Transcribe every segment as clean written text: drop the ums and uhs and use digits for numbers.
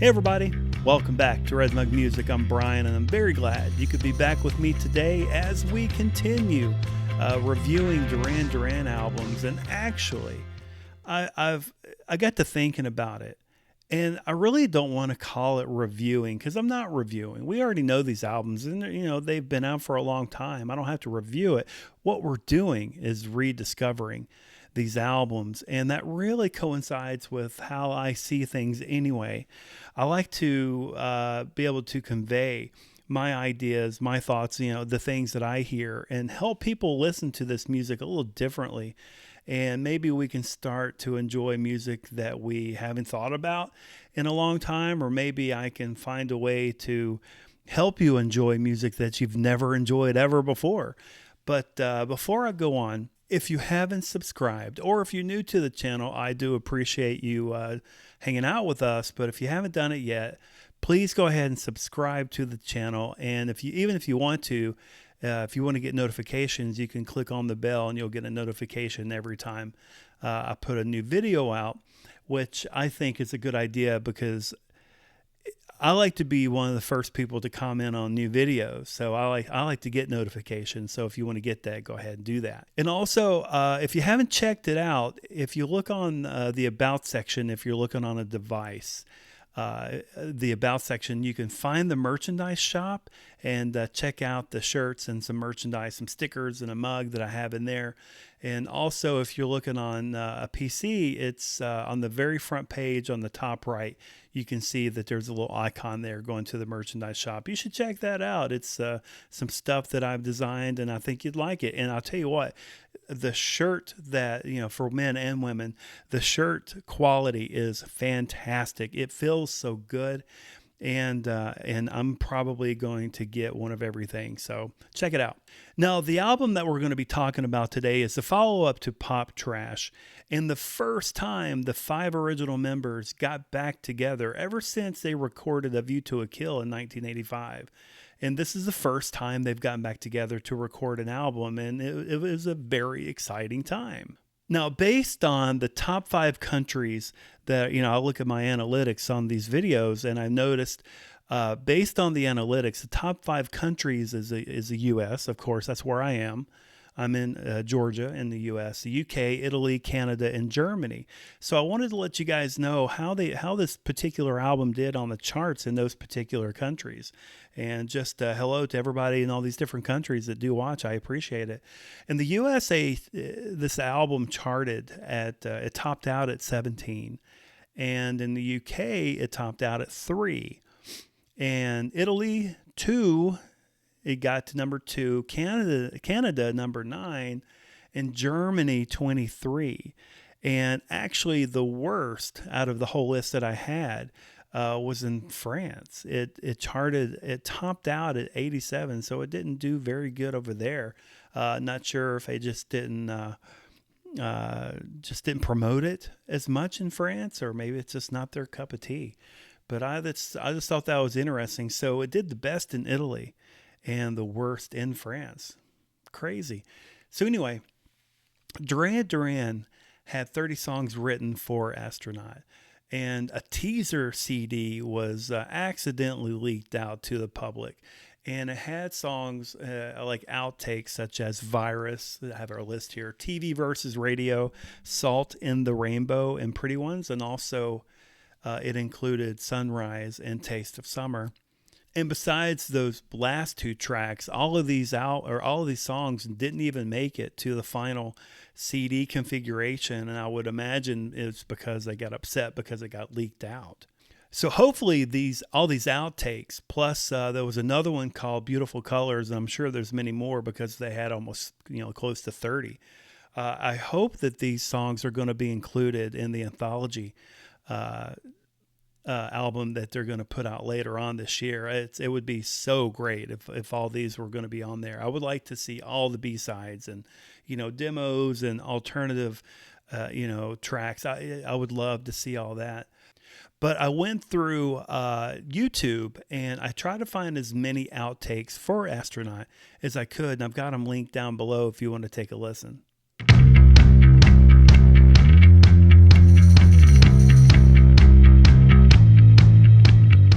Hey everybody, welcome back to RedMug Music. I'm Brian and I'm very glad you could be back with me today as we continue reviewing Duran Duran albums. And actually, I got to thinking about it, and I really don't want to call it reviewing because I'm not reviewing. We already know these albums, and they've been out for a long time. I don't have to review it. What we're doing is rediscovering these albums, and that really coincides with how I see things anyway. I like to be able to convey my ideas, my thoughts, the things that I hear, and help people listen to this music a little differently. And maybe we can start to enjoy music that we haven't thought about in a long time, or maybe I can find a way to help you enjoy music that you've never enjoyed ever before. But before I go on, if you haven't subscribed, or if you're new to the channel, I do appreciate you hanging out with us. But if you haven't done it yet, please go ahead and subscribe to the channel. And if you want to get notifications, you can click on the bell and you'll get a notification every time I put a new video out, which I think is a good idea because I like to be one of the first people to comment on new videos. So I like to get notifications. So if you want to get that, go ahead and do that. And also, if you haven't checked it out, if you look on the About section, if you're looking on a device, the About section, you can find the merchandise shop and check out the shirts and some merchandise, some stickers and a mug that I have in there. And also, if you're looking on a PC, it's on the very front page on the top right. You can see that there's a little icon there going to the merchandise shop. You should check that out. It's some stuff that I've designed, and I think you'd like it. And I'll tell you what, the shirt that, for men and women, the shirt quality is fantastic. It feels so good. And I'm probably going to get one of everything. So check it out. Now, the album that we're going to be talking about today is the follow-up to Pop Trash. And the first time the 5 original members got back together ever since they recorded A View to a Kill in 1985. And this is the first time they've gotten back together to record an album. And it was a very exciting time. Now, based on the top 5 countries that, I look at my analytics on these videos, and I noticed based on the analytics, the top 5 countries is the U.S., of course, that's where I am. I'm in Georgia in the U.S., the U.K., Italy, Canada, and Germany. So I wanted to let you guys know how this particular album did on the charts in those particular countries. And just hello to everybody in all these different countries that do watch. I appreciate it. In the USA, this album charted it topped out at 17. And in the UK, it topped out at 3. And Italy, 2. It got to number 2, Canada number 9, and Germany 23. And actually the worst out of the whole list that I had was in France. It topped out at 87, so it didn't do very good over there. Not sure if they just didn't promote it as much in France, or maybe it's just not their cup of tea. But I just thought that was interesting. So it did the best in Italy and the worst in France. Crazy. So anyway, Duran Duran had 30 songs written for Astronaut, and a teaser CD was accidentally leaked out to the public. And it had songs like outtakes such as Virus, I have our list here, TV versus Radio, Salt in the Rainbow, and Pretty Ones. And also it included Sunrise and Taste of Summer. And besides those last 2 tracks, all of these songs didn't even make it to the final CD configuration. And I would imagine it's because they got upset because it got leaked out. So hopefully all these outtakes, plus there was another one called Beautiful Colors, and I'm sure there's many more because they had almost close to 30. I hope that these songs are going to be included in the anthology album that they're going to put out later on this year. It would be so great if all these were going to be on there. I would like to see all the B-sides and demos and alternative tracks. I would love to see all that. But I went through YouTube and I tried to find as many outtakes for Astronaut as I could, and I've got them linked down below if you want to take a listen.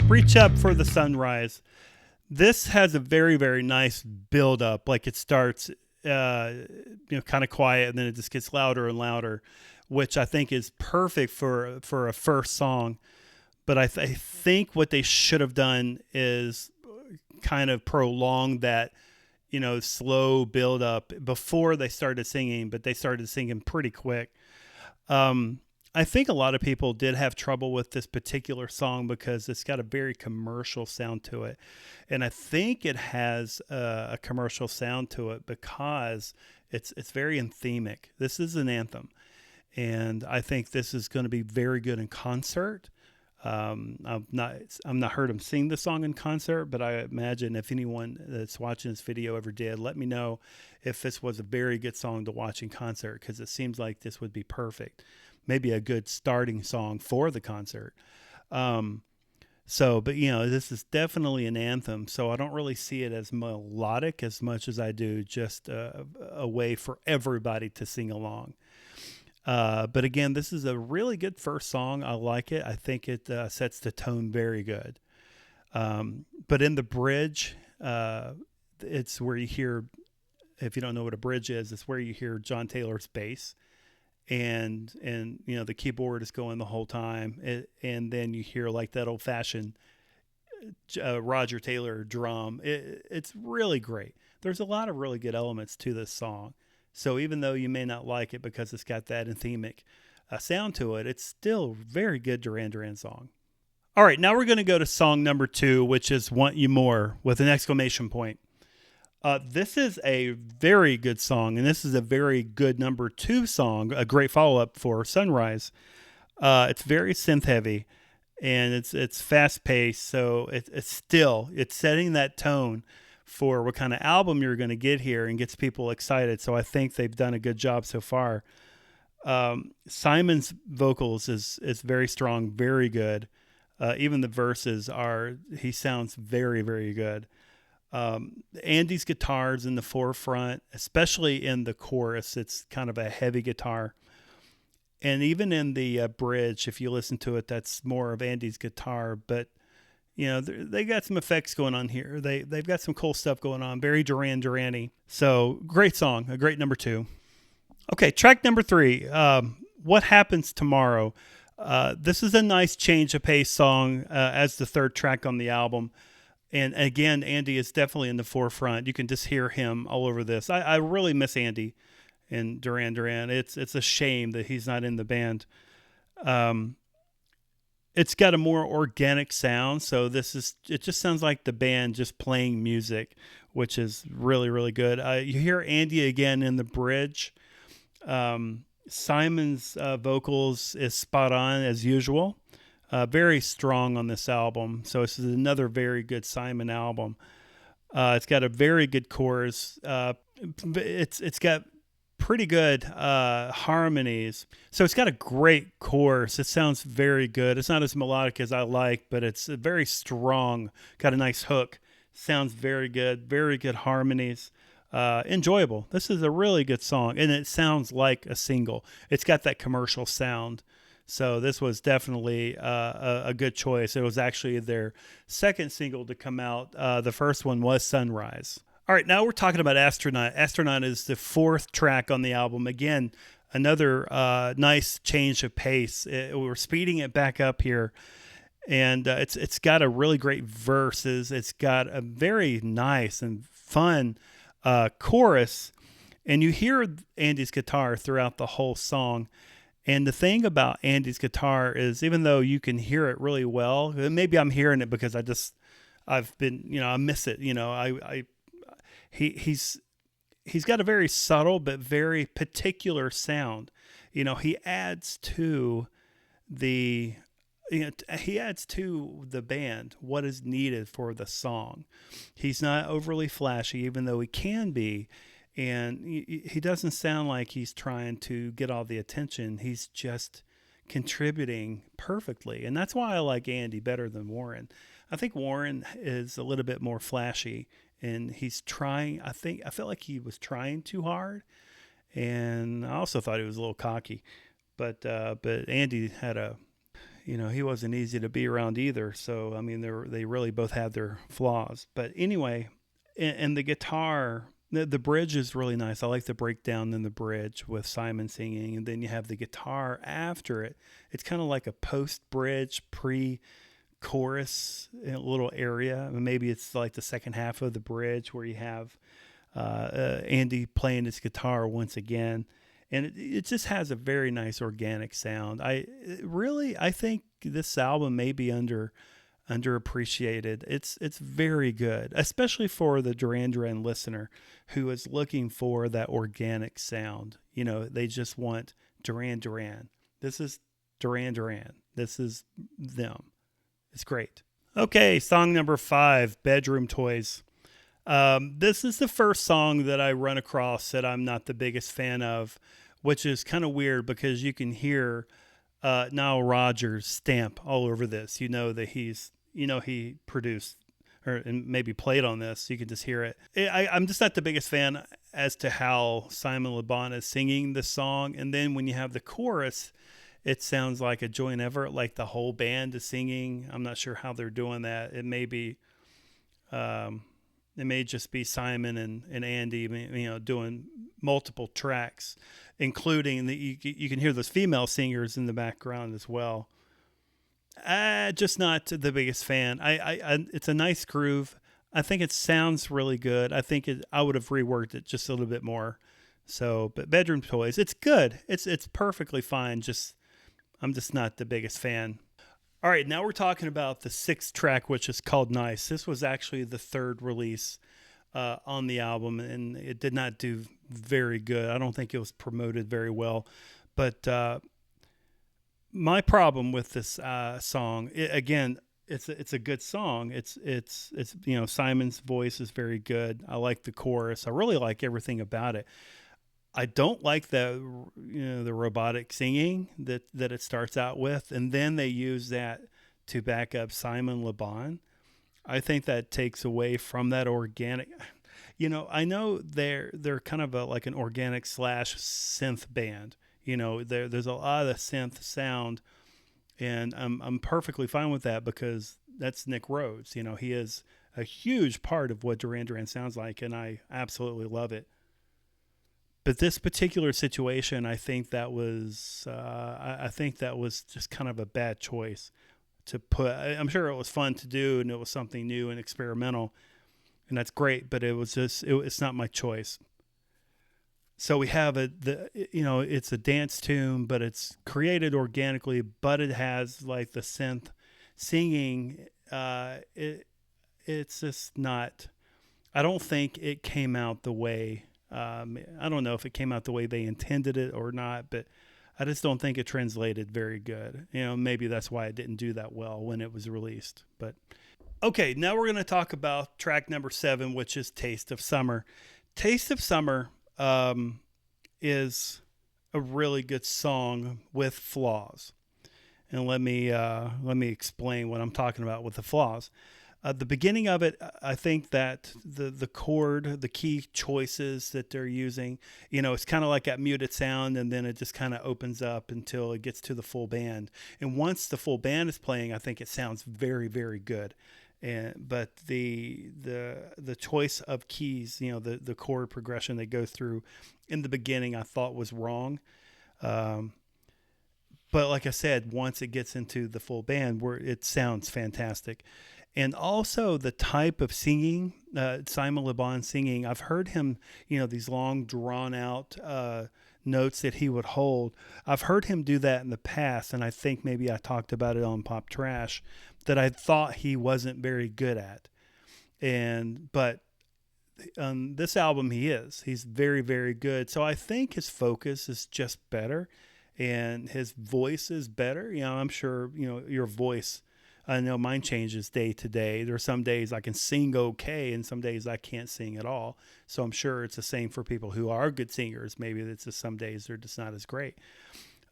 Reach Up for the Sunrise. This has a very, very nice build up. Like it starts, kind of quiet, and then it just gets louder and louder, which I think is perfect for a first song. But I think what they should have done is kind of prolong that, slow build up before they started singing, but they started singing pretty quick. I think a lot of people did have trouble with this particular song because it's got a very commercial sound to it. And I think it has a commercial sound to it because it's very anthemic. This is an anthem. And I think this is going to be very good in concert. I've not heard him sing the song in concert, but I imagine if anyone that's watching this video ever did, let me know if this was a very good song to watch in concert, because it seems like this would be perfect. Maybe a good starting song for the concert. But this is definitely an anthem, so I don't really see it as melodic as much as I do just a way for everybody to sing along. But again, this is a really good first song. I like it. I think it sets the tone very good. But in the bridge, it's where you hear, if you don't know what a bridge is, it's where you hear John Taylor's bass. And the keyboard is going the whole time. And then you hear like that old fashioned Roger Taylor drum. It's really great. There's a lot of really good elements to this song. So even though you may not like it because it's got that anthemic sound to it, it's still a very good Duran Duran song. All right, now we're going to go to song number 2, which is Want You More with an exclamation point. This is a very good song, and this is a very good number 2 song, a great follow-up for Sunrise. It's very synth heavy, and it's fast-paced, so it's setting that tone for what kind of album you're going to get here and gets people excited. So I think they've done a good job so far. Simon's vocals is very strong, very good. Even the verses he sounds very, very good. Andy's guitar's in the forefront, especially in the chorus. It's kind of a heavy guitar. And even in the bridge, if you listen to it, that's more of Andy's guitar. But they got some effects going on here. They've got some cool stuff going on. Very Duran Duran-y. So great song, a great number 2. Okay, track number 3. What Happens Tomorrow? This is a nice change of pace song as the third track on the album. And again, Andy is definitely in the forefront. You can just hear him all over this. I really miss Andy in Duran Duran. It's a shame that he's not in the band. It's got a more organic sound, so it just sounds like the band just playing music, which is really, really good. You hear Andy again in the bridge. Simon's vocals is spot on as usual. Very strong on this album, so this is another very good Simon album. It's got a very good chorus. It's got pretty good harmonies. So it's got a great chorus. It sounds very good. It's not as melodic as I like, but it's very strong. Got a nice hook. Sounds very good. Very good harmonies. Enjoyable. This is a really good song, and it sounds like a single. It's got that commercial sound. So this was definitely a good choice. It was actually their second single to come out. The first one was Sunrise. All right, now we're talking about Astronaut. Astronaut is the 4th track on the album. Again, another nice change of pace. We're speeding it back up here, and it's got a really great verses. It's got a very nice and fun chorus, and you hear Andy's guitar throughout the whole song. And the thing about Andy's guitar is, even though you can hear it really well, maybe I'm hearing it because I miss it. He's got a very subtle but very particular sound. He adds to the band what is needed for the song. He's not overly flashy, even though he can be. And he doesn't sound like he's trying to get all the attention. He's just contributing perfectly. And that's why I like Andy better than Warren. I think Warren is a little bit more flashy, and he's trying. I felt like he was trying too hard. And I also thought he was a little cocky. But Andy he wasn't easy to be around either. So, I mean, they really both had their flaws. But anyway, and the guitar, the bridge is really nice. I like the breakdown in the bridge with Simon singing, and then you have the guitar after it. It's kind of like a post-bridge, pre-chorus little area. I mean, maybe it's like the second half of the bridge where you have Andy playing his guitar once again. And it just has a very nice organic sound. I think this album may be underappreciated. It's very good, especially for the Duran Duran listener who is looking for that organic sound. They just want Duran Duran. This is Duran Duran. This is them. It's great. Okay, song number 5, Bedroom Toys. This is the first song that I run across that I'm not the biggest fan of, which is kind of weird because you can hear Nile Rodgers' stamp all over this. That he produced and maybe played on this. You can just hear it. I'm just not the biggest fan as to how Simon Le Bon is singing the song. And then when you have the chorus, it sounds like a joint effort, like the whole band is singing. I'm not sure how they're doing that. It may be... it may just be Simon and Andy, doing multiple tracks, including you can hear those female singers in the background as well. Just not the biggest fan. It's a nice groove. I think it sounds really good. I think I would have reworked it just a little bit more. So, but Bedroom Toys, it's good. It's perfectly fine. I'm just not the biggest fan. All right, now we're talking about the 6th track, which is called Nice. This was actually the 3rd release on the album, and it did not do very good. I don't think it was promoted very well. But my problem with this song, it's a good song. It's Simon's voice is very good. I like the chorus. I really like everything about it. I don't like the robotic singing that it starts out with, and then they use that to back up Simon Le Bon. I think that takes away from that organic. I know they're kind of like an organic / synth band. There's a lot of synth sound, and I'm perfectly fine with that because that's Nick Rhodes. He is a huge part of what Duran Duran sounds like, and I absolutely love it. But this particular situation, I think that was just kind of a bad choice to put. I'm sure it was fun to do, and it was something new and experimental, and that's great. But it's not my choice. So we have it's a dance tune, but it's created organically, but it has like the synth singing. It's just not. I don't think it came out the way. I don't know if it came out the way they intended it or not, but I just don't think it translated very good. Maybe that's why it didn't do that well when it was released. But okay, now we're going to talk about track number 7, which is Taste of Summer. Taste of Summer is a really good song with flaws. And let me explain what I'm talking about with the flaws. The beginning of it, I think that the chord, the key choices that they're using, it's kind of like that muted sound, and then it just kind of opens up until it gets to the full band. And once the full band is playing, I think it sounds very, very good. But the choice of keys, the chord progression they go through in the beginning, I thought was wrong. But like I said, once it gets into the full band, it sounds fantastic. And also the type of singing, Simon Le Bon singing, I've heard him, these long drawn out notes that he would hold. I've heard him do that in the past, and I think maybe I talked about it on Pop Trash, that I thought he wasn't very good at. But on this album he's very, very good. So I think his focus is just better, and his voice is better. I'm sure, your voice, I know mine changes day to day. There are some days I can sing okay, and some days I can't sing at all. So I'm sure it's the same for people who are good singers. Maybe it's just some days they're just not as great.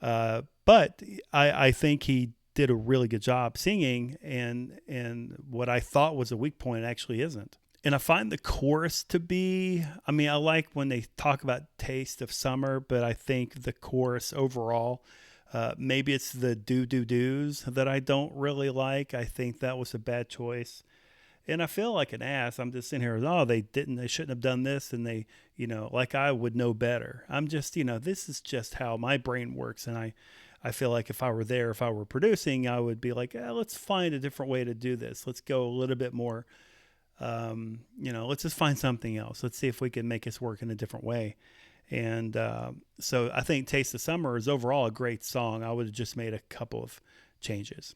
But I think he did a really good job singing, and what I thought was a weak point actually isn't. And I find the chorus to be, I like when they talk about Taste of Summer, but I think the chorus overall Maybe it's the do-do-dos that I don't really like. I think that was a bad choice. And I feel like an ass. I'm just sitting here, oh, they shouldn't have done this. And they, like I would know better. I'm just, this is just how my brain works. And I feel like if I were there, if I were producing, I would be like, let's find a different way to do this. Let's go a little bit more, let's just find something else. Let's see if we can make this work in a different way. And so I think Taste of Summer is overall a great song. I would have just made a couple of changes.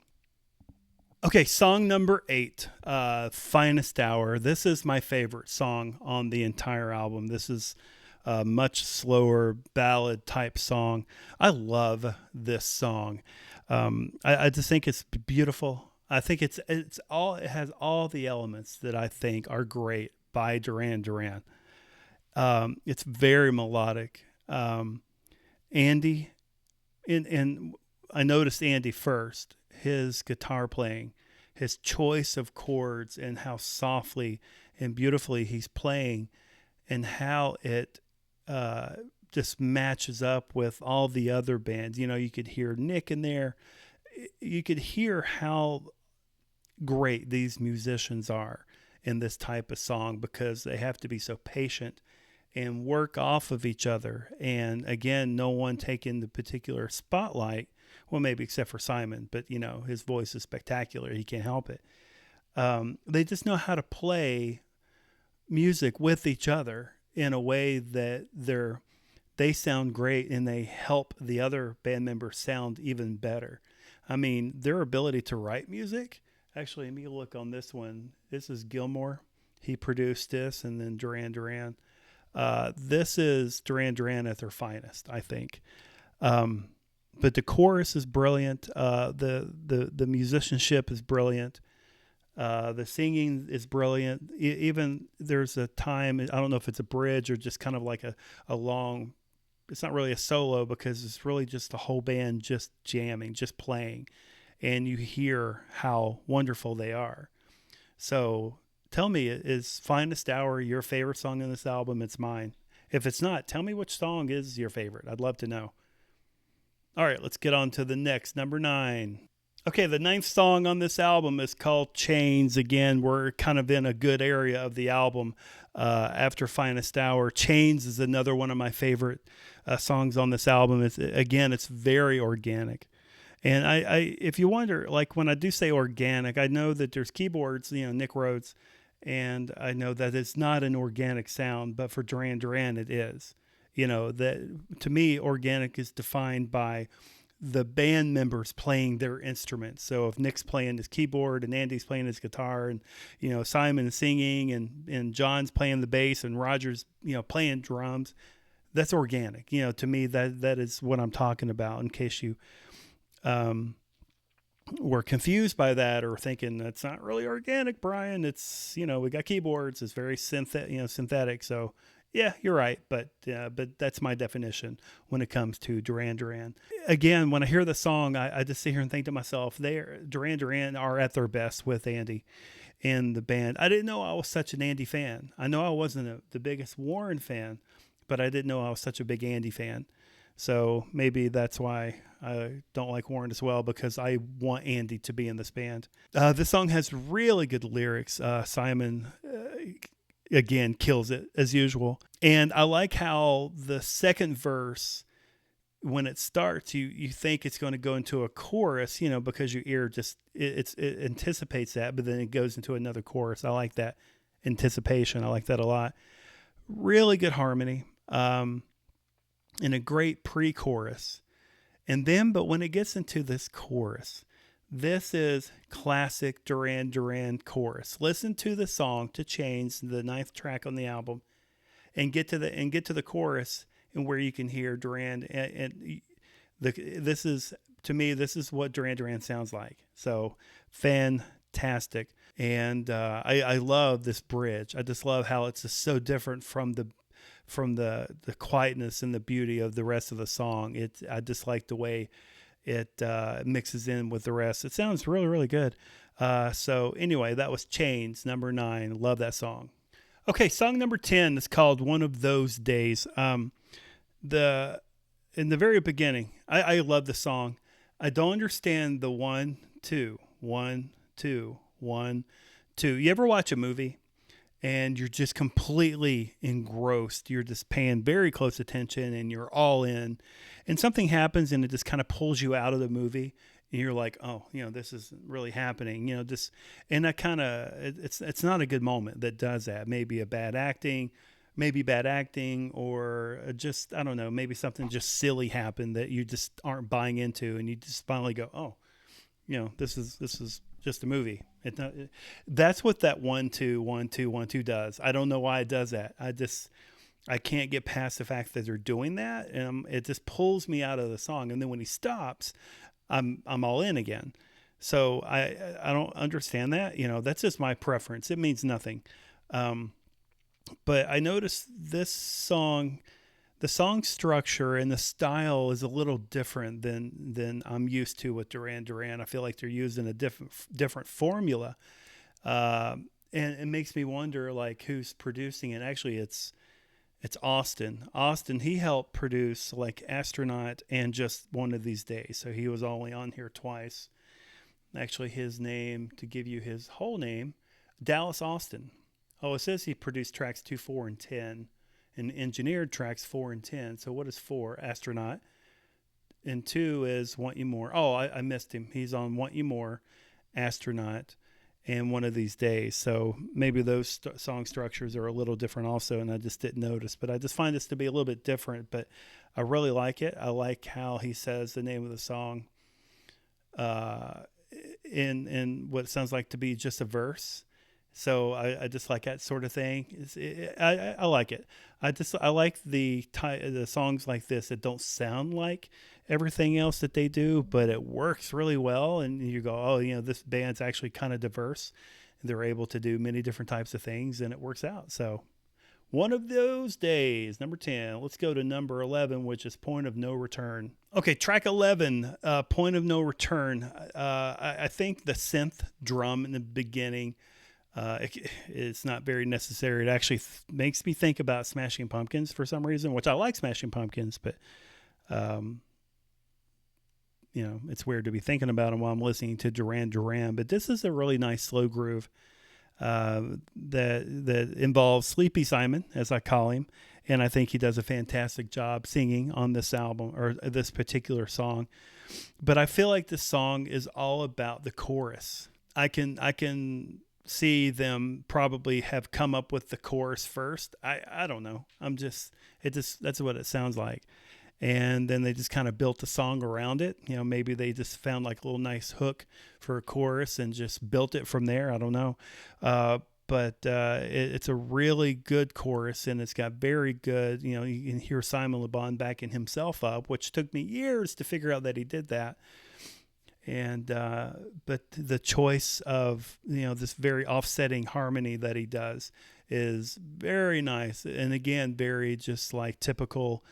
Okay, song number 8, Finest Hour. This is my favorite song on the entire album. This is a much slower ballad type song. I love this song. I just think it's beautiful. I think it has all the elements that I think are great by Duran Duran. It's very melodic. Andy, and I noticed Andy first. His guitar playing, his choice of chords, and how softly and beautifully he's playing, and how it just matches up with all the other bands. You could hear Nick in there. You could hear how great these musicians are in this type of song, because they have to be so patient and work off of each other. And again, no one taking the particular spotlight. Well, maybe except for Simon, but his voice is spectacular. He can't help it. They just know how to play music with each other in a way that they sound great, and they help the other band members sound even better. I mean, their ability to write music. Actually, let me look on this one. This is Gilmore. He produced this, and then Duran Duran. This is Duran Duran at their finest, I think. But the chorus is brilliant. The musicianship is brilliant. The singing is brilliant. Even there's a time, I don't know if it's a bridge or just kind of like a long, it's not really a solo, because it's really just the whole band just jamming, just playing. And you hear how wonderful they are. So tell me, is Finest Hour your favorite song in this album? It's mine. If it's not, tell me which song is your favorite. I'd love to know. All right, let's get on to the next, number 9. Okay, the 9th song on this album is called Chains. Again, we're kind of in a good area of the album after Finest Hour. Chains is another one of my favorite songs on this album. It's very organic. And I if you wonder, like when I do say organic, I know that there's keyboards, Nick Rhodes, and I know that it's not an organic sound, but for Duran Duran it is. That to me, organic is defined by the band members playing their instruments. So if Nick's playing his keyboard and Andy's playing his guitar, and Simon is singing, and John's playing the bass, and Roger's playing drums, that's organic. To me, that is what I'm talking about. In case you were confused by that, or thinking that's not really organic, Brian, it's we got keyboards, it's very synthetic. So yeah, you're right, but that's my definition when it comes to Duran Duran. Again, when I hear the song, I just sit here and think to myself, Duran Duran are at their best with Andy and the band. I didn't know I was such an Andy fan. I know I wasn't the biggest Warren fan, but I didn't know I was such a big Andy fan. So maybe that's why I don't like Warren as well, because I want Andy to be in this band. This song has really good lyrics. Simon again kills it as usual, and I like how the second verse, when it starts, you think it's going to go into a chorus, because your ear just it anticipates that, but then it goes into another chorus. I like that anticipation. I like that a lot. Really good harmony, and a great pre-chorus, but when it gets into this chorus, this is classic Duran Duran chorus. Listen to the song, to Chains, the 9th track on the album, and get to the chorus, and where you can hear Duran. This is what Duran Duran sounds like. So fantastic, and I love this bridge. I just love how it's just so different from the quietness and the beauty of the rest of the song. I just like the way it mixes in with the rest. It sounds really, really good. So anyway, that was Chains, number 9. Love that song. Okay, song number 10 is called One of Those Days. The in the very beginning, I love the song. I don't understand the 1, 2, 1, 2, 1, 2. You ever watch a movie and you're just completely engrossed? You're just paying very close attention and you're all in. And something happens and it just kind of pulls you out of the movie. And you're like, oh, this is really happening. Just, and that kind of, it's not a good moment that does that. Maybe bad acting, or just, I don't know, maybe something just silly happened that you just aren't buying into, and you just finally go, oh, this is just a movie. That's what that 1, 2, 1, 2, 1, 2 does. I don't know why it does that. I can't get past the fact that they're doing that, and it just pulls me out of the song. And then when he stops, I'm all in again. So I don't understand that. That's just my preference. It means nothing. But I noticed this song, the song structure and the style is a little different than I'm used to with Duran Duran. I feel like they're using a different formula, and it makes me wonder like who's producing it. Actually, it's Austin. Austin, he helped produce like Astronaut and Just One of These Days, so he was only on here twice. Actually, his name, to give you his whole name, Dallas Austin. Oh, it says he produced tracks 2, 4, and 10, and engineered tracks 4 and 10. So what is 4? Astronaut. And 2 is Want You More. Oh, I missed him. He's on Want You More, Astronaut, and One of These Days. So maybe those song structures are a little different also, and I just didn't notice. But I just find this to be a little bit different. But I really like it. I like how he says the name of the song in what sounds like to be just a verse. So I just like that sort of thing. I like it. I like the songs like this that don't sound like everything else that they do, but it works really well. And you go, oh, this band's actually kind of diverse. They're able to do many different types of things, and it works out. So One of Those Days, number 10. Let's go to number 11, which is Point of No Return. Okay, track 11, Point of No Return. I think the synth drum in the beginning, it's not very necessary. It actually makes me think about Smashing Pumpkins for some reason, which I like Smashing Pumpkins, but it's weird to be thinking about them while I'm listening to Duran Duran. But this is a really nice slow groove that involves Sleepy Simon, as I call him, and I think he does a fantastic job singing on this album or this particular song. But I feel like this song is all about the chorus. I can see them probably have come up with the chorus first. I don't know. That's what it sounds like. And then they just kind of built the song around it. Maybe they just found like a little nice hook for a chorus and just built it from there. I don't know. But it's a really good chorus, and it's got very good, you can hear Simon Le Bon backing himself up, which took me years to figure out that he did that. And but the choice of this very offsetting harmony that he does is very nice, and again very just like typical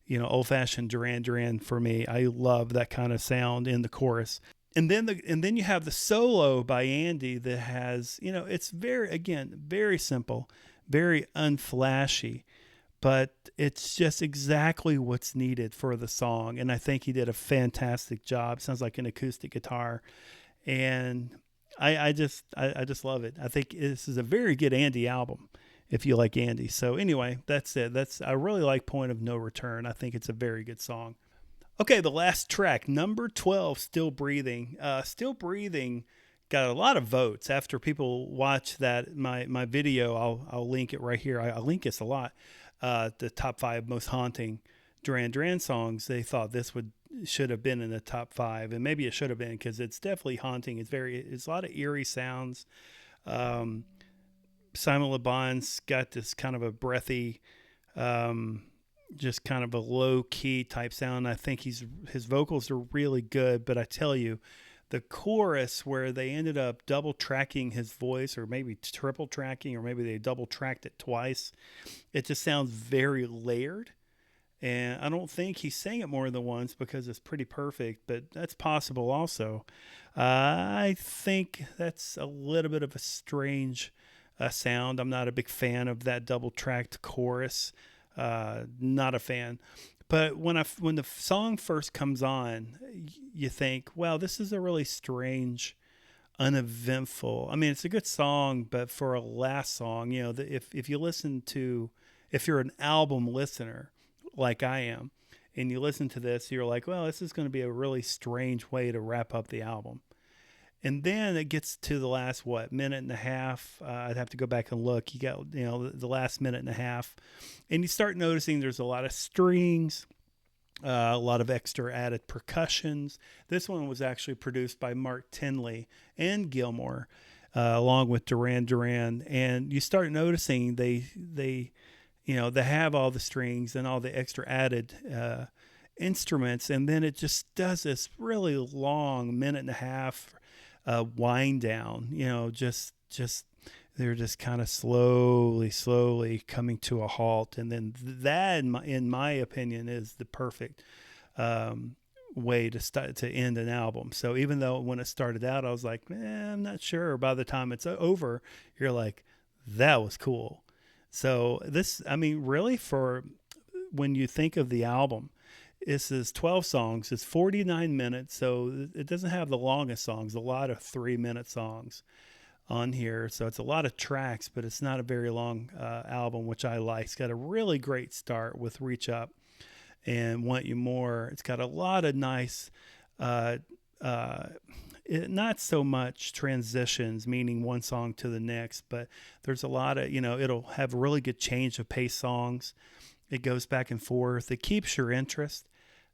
old-fashioned Duran Duran for me. I love that kind of sound in the chorus. And then you have the solo by Andy that has it's very simple, very unflashy, but it's just exactly what's needed for the song. And I think he did a fantastic job. Sounds like an acoustic guitar. And I just love it. I think this is a very good Andy album if you like Andy. So anyway, that's it. I really like Point of No Return. I think it's a very good song. Okay, the last track, number 12, Still Breathing. Still Breathing got a lot of votes. After people watch that my video, I'll link it right here. I link this a lot. The top 5 most haunting Duran Duran songs. They thought this should have been in the top 5, and maybe it should have been because it's definitely haunting. It's a lot of eerie sounds. Simon Le Bon's got this kind of a breathy, just kind of a low key type sound. I think his vocals are really good, but I tell you, the chorus where they ended up double tracking his voice, or maybe triple tracking, or maybe they double tracked it twice. It just sounds very layered. And I don't think he sang it more than once because it's pretty perfect, but that's possible also. I think that's a little bit of a strange sound. I'm not a big fan of that double tracked chorus. Not a fan. But when the song first comes on, you think, well, this is a really strange, uneventful. I mean, it's a good song, but for a last song, if you listen to, if you're an album listener like I am, and you listen to this, you're like, well, this is going to be a really strange way to wrap up the album. And then it gets to the last, minute and a half. I'd have to go back and look. You got, the last minute and a half. And you start noticing there's a lot of strings, a lot of extra added percussions. This one was actually produced by Mark Tinley and Gilmore, along with Duran Duran. And you start noticing they have all the strings and all the extra added instruments. And then it just does this really long minute and a half wind down, just they're just kind of slowly coming to a halt. And then that, in my opinion, is the perfect way to end an album. So even though when it started out, I was like, I'm not sure. By the time it's over, you're like, that was cool. So this, I mean, really, for when you think of the album, this is 12 songs. It's 49 minutes, so it doesn't have the longest songs, a lot of 3-minute songs on here. So it's a lot of tracks, but it's not a very long album, which I like. It's got a really great start with Reach Up and Want You More. It's got a lot of nice, not so much transitions, meaning one song to the next, but there's a lot of, it'll have a really good change of pace songs. It goes back and forth. It keeps your interest.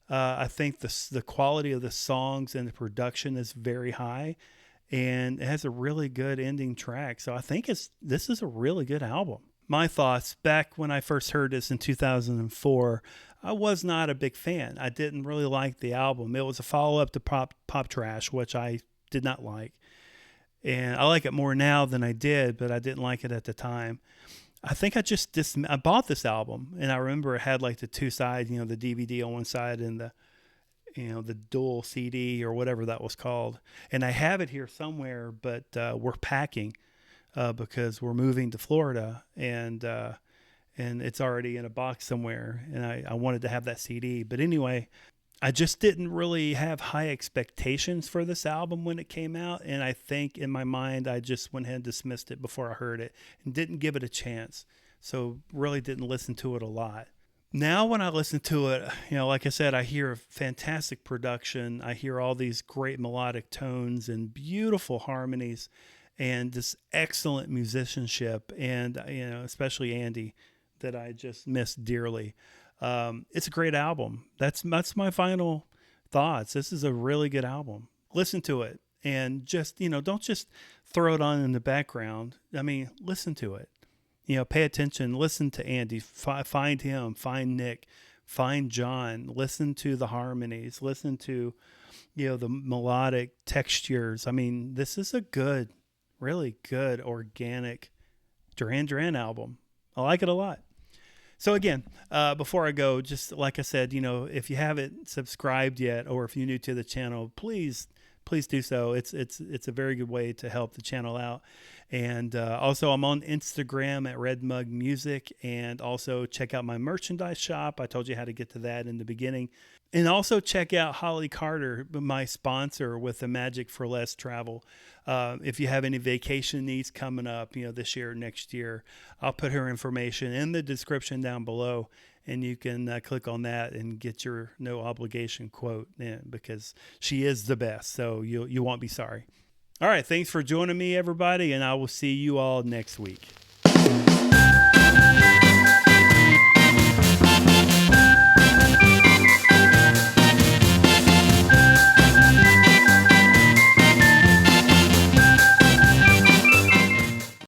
I think the quality of the songs and the production is very high, and it has a really good ending track. So I think this is a really good album. My thoughts, back when I first heard this in 2004, I was not a big fan. I didn't really like the album. It was a follow-up to Pop Trash, which I did not like. And I like it more now than I did, but I didn't like it at the time. I think I bought this album, and I remember it had like the two sides, the DVD on one side and the dual CD or whatever that was called. And I have it here somewhere, but we're packing because we're moving to Florida, and it's already in a box somewhere. And I wanted to have that CD, but anyway, I just didn't really have high expectations for this album when it came out. And I think in my mind, I just went ahead and dismissed it before I heard it and didn't give it a chance. So really didn't listen to it a lot. Now when I listen to it, like I said, I hear fantastic production. I hear all these great melodic tones and beautiful harmonies and this excellent musicianship. And, especially Andy, that I just miss dearly. It's a great album. That's my final thoughts. This is a really good album. Listen to it and just, don't just throw it on in the background. I mean, listen to it. Pay attention. Listen to Andy. Find him. Find Nick. Find John. Listen to the harmonies. Listen to, the melodic textures. I mean, this is a good, really good, organic Duran Duran album. I like it a lot. So again, before I go, just like I said, if you haven't subscribed yet, or if you're new to the channel, please do so. It's a very good way to help the channel out. And also, I'm on Instagram at RedMug Music, and also check out my merchandise shop. I told you how to get to that in the beginning. And also check out Holly Carter, my sponsor with the Magic for Less Travel. If you have any vacation needs coming up, this year or next year, I'll put her information in the description down below, and you can click on that and get your no obligation quote because she is the best. So you won't be sorry. All right. Thanks for joining me, everybody, and I will see you all next week.